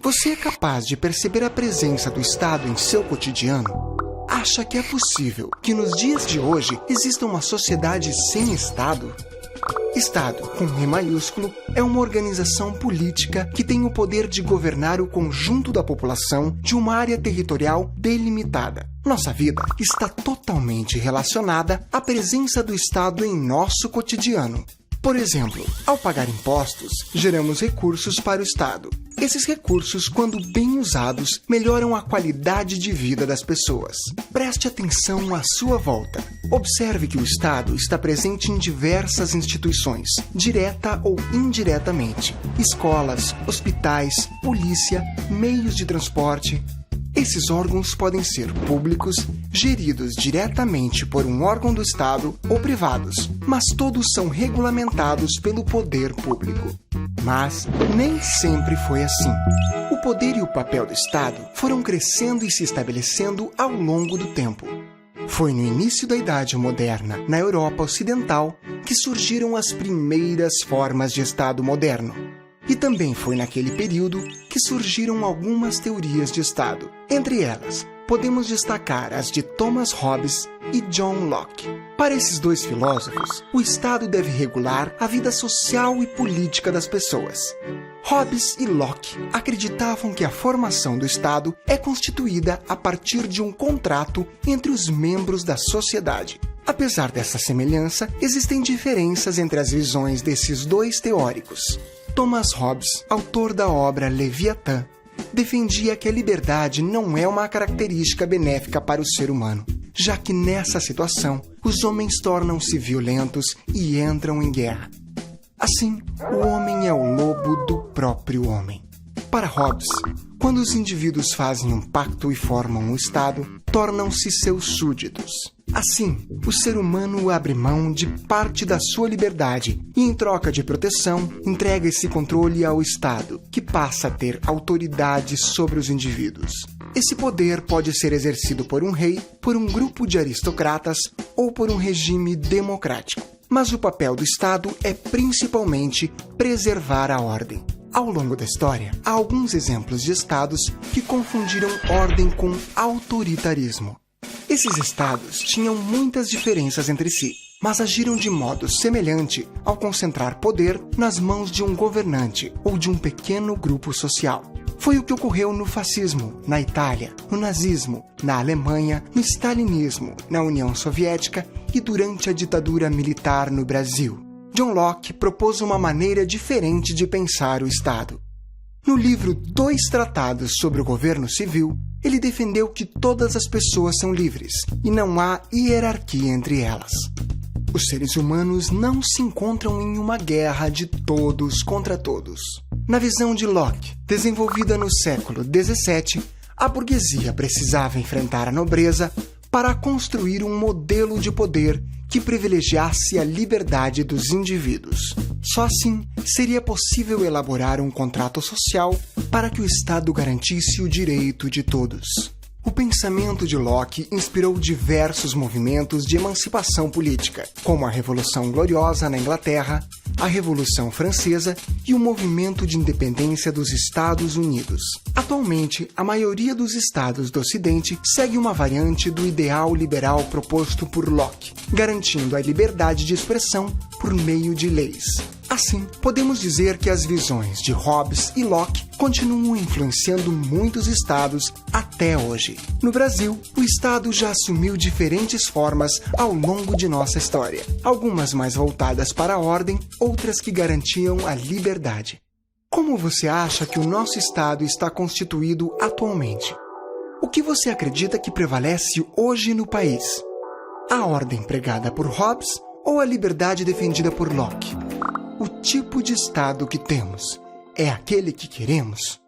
Você é capaz de perceber a presença do Estado em seu cotidiano? Acha que é possível que nos dias de hoje exista uma sociedade sem Estado? Estado, com E maiúsculo, é uma organização política que tem o poder de governar o conjunto da população de uma área territorial delimitada. Nossa vida está totalmente relacionada à presença do Estado em nosso cotidiano. Por exemplo, ao pagar impostos, geramos recursos para o Estado. Esses recursos, quando bem usados, melhoram a qualidade de vida das pessoas. Preste atenção à sua volta. Observe que o Estado está presente em diversas instituições, direta ou indiretamente. Escolas, hospitais, polícia, meios de transporte. Esses órgãos podem ser públicos, geridos diretamente por um órgão do Estado ou privados, mas todos são regulamentados pelo poder público. Mas nem sempre foi assim. O poder e o papel do Estado foram crescendo e se estabelecendo ao longo do tempo. Foi no início da Idade Moderna, na Europa Ocidental, que surgiram as primeiras formas de Estado moderno. E também foi naquele período que surgiram algumas teorias de Estado. Entre elas, podemos destacar as de Thomas Hobbes e John Locke. Para esses dois filósofos, o Estado deve regular a vida social e política das pessoas. Hobbes e Locke acreditavam que a formação do Estado é constituída a partir de um contrato entre os membros da sociedade. Apesar dessa semelhança, existem diferenças entre as visões desses dois teóricos. Thomas Hobbes, autor da obra Leviatã, defendia que a liberdade não é uma característica benéfica para o ser humano, já que nessa situação os homens tornam-se violentos e entram em guerra. Assim, o homem é o lobo do próprio homem. Para Hobbes, quando os indivíduos fazem um pacto e formam um Estado, tornam-se seus súditos. Assim, o ser humano abre mão de parte da sua liberdade e, em troca de proteção, entrega esse controle ao Estado, que passa a ter autoridade sobre os indivíduos. Esse poder pode ser exercido por um rei, por um grupo de aristocratas ou por um regime democrático. Mas o papel do Estado é principalmente preservar a ordem. Ao longo da história, há alguns exemplos de estados que confundiram ordem com autoritarismo. Esses estados tinham muitas diferenças entre si, mas agiram de modo semelhante ao concentrar poder nas mãos de um governante ou de um pequeno grupo social. Foi o que ocorreu no fascismo, na Itália, no nazismo, na Alemanha, no stalinismo, na União Soviética e durante a ditadura militar no Brasil. John Locke propôs uma maneira diferente de pensar o Estado. No livro Dois Tratados sobre o Governo Civil, ele defendeu que todas as pessoas são livres e não há hierarquia entre elas. Os seres humanos não se encontram em uma guerra de todos contra todos. Na visão de Locke, desenvolvida no século XVII, a burguesia precisava enfrentar a nobreza para construir um modelo de poder que privilegiasse a liberdade dos indivíduos. Só assim seria possível elaborar um contrato social para que o Estado garantisse o direito de todos. O pensamento de Locke inspirou diversos movimentos de emancipação política, como a Revolução Gloriosa na Inglaterra, a Revolução Francesa e o movimento de independência dos Estados Unidos. Atualmente, a maioria dos estados do Ocidente segue uma variante do ideal liberal proposto por Locke, garantindo a liberdade de expressão por meio de leis. Assim, podemos dizer que as visões de Hobbes e Locke continuam influenciando muitos estados até hoje. No Brasil, o Estado já assumiu diferentes formas ao longo de nossa história, algumas mais voltadas para a ordem, outras que garantiam a liberdade. Como você acha que o nosso Estado está constituído atualmente? O que você acredita que prevalece hoje no país? A ordem pregada por Hobbes ou a liberdade defendida por Locke? O tipo de Estado que temos é aquele que queremos?